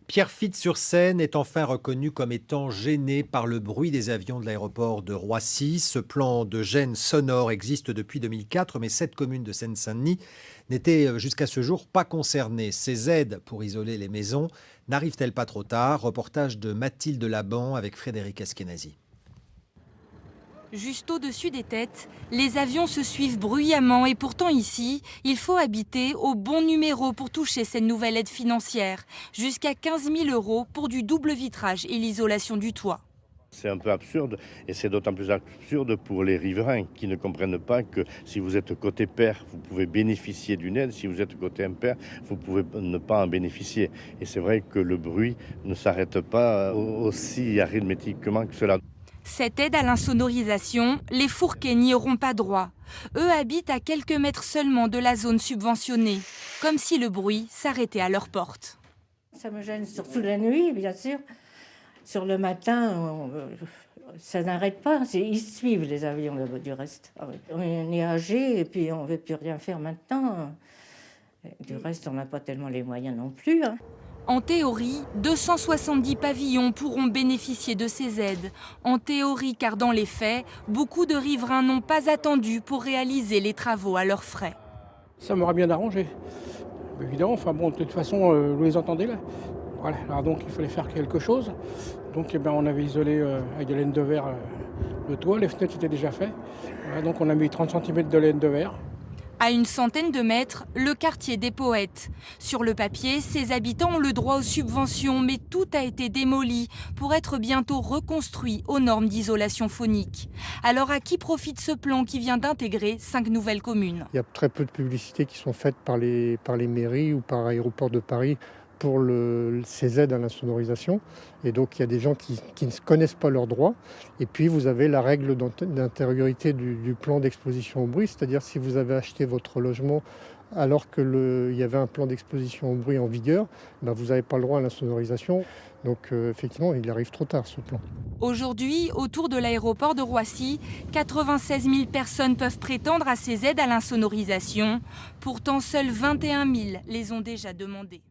Pierrefitte-sur-Seine est enfin reconnu comme étant gêné par le bruit des avions de l'aéroport de Roissy. Ce plan de gêne sonore existe depuis 2004, mais 7 communes de Seine-Saint-Denis n'étaient jusqu'à ce jour pas concernées. Ces aides pour isoler les maisons n'arrivent-elles pas trop tard? Reportage de Mathilde Laban avec Frédéric Askenazi. Juste au-dessus des têtes, les avions se suivent bruyamment et pourtant ici, il faut habiter au bon numéro pour toucher cette nouvelle aide financière. Jusqu'à 15 000 € pour du double vitrage et l'isolation du toit. C'est un peu absurde et c'est d'autant plus absurde pour les riverains qui ne comprennent pas que si vous êtes côté pair, vous pouvez bénéficier d'une aide. Si vous êtes côté impair, vous pouvez ne pas en bénéficier. Et c'est vrai que le bruit ne s'arrête pas aussi arithmétiquement que cela. Cette aide à l'insonorisation, les Fourquets n'y auront pas droit. Eux habitent à quelques mètres seulement de la zone subventionnée, comme si le bruit s'arrêtait à leur porte. Ça me gêne surtout la nuit, bien sûr. Sur le matin, ça n'arrête pas. Ils suivent les avions du reste. On est âgé et puis on ne veut plus rien faire maintenant. Du reste, on n'a pas tellement les moyens non plus. En théorie, 270 pavillons pourront bénéficier de ces aides. En théorie, car dans les faits, beaucoup de riverains n'ont pas attendu pour réaliser les travaux à leurs frais. Ça m'aurait bien arrangé. Évidemment, enfin bon, de toute façon, vous les entendez là. Voilà, alors donc il fallait faire quelque chose. Donc on avait isolé avec de laine de verre le toit, les fenêtres étaient déjà faites. Voilà, donc on a mis 30 cm de laine de verre. À une centaine de mètres, le quartier des Poètes. Sur le papier, ses habitants ont le droit aux subventions, mais tout a été démoli pour être bientôt reconstruit aux normes d'isolation phonique. Alors à qui profite ce plan qui vient d'intégrer 5 nouvelles communes? Il y a très peu de publicités qui sont faites par les mairies ou par Aéroports de Paris pour ces aides à l'insonorisation. Et donc il y a des gens qui ne connaissent pas leurs droits. Et puis vous avez la règle d'intériorité du plan d'exposition au bruit, c'est-à-dire si vous avez acheté votre logement alors qu'il y avait un plan d'exposition au bruit en vigueur, vous n'avez pas le droit à l'insonorisation. Donc effectivement, il arrive trop tard ce plan. Aujourd'hui, autour de l'aéroport de Roissy, 96 000 personnes peuvent prétendre à ces aides à l'insonorisation. Pourtant, seuls 21 000 les ont déjà demandées.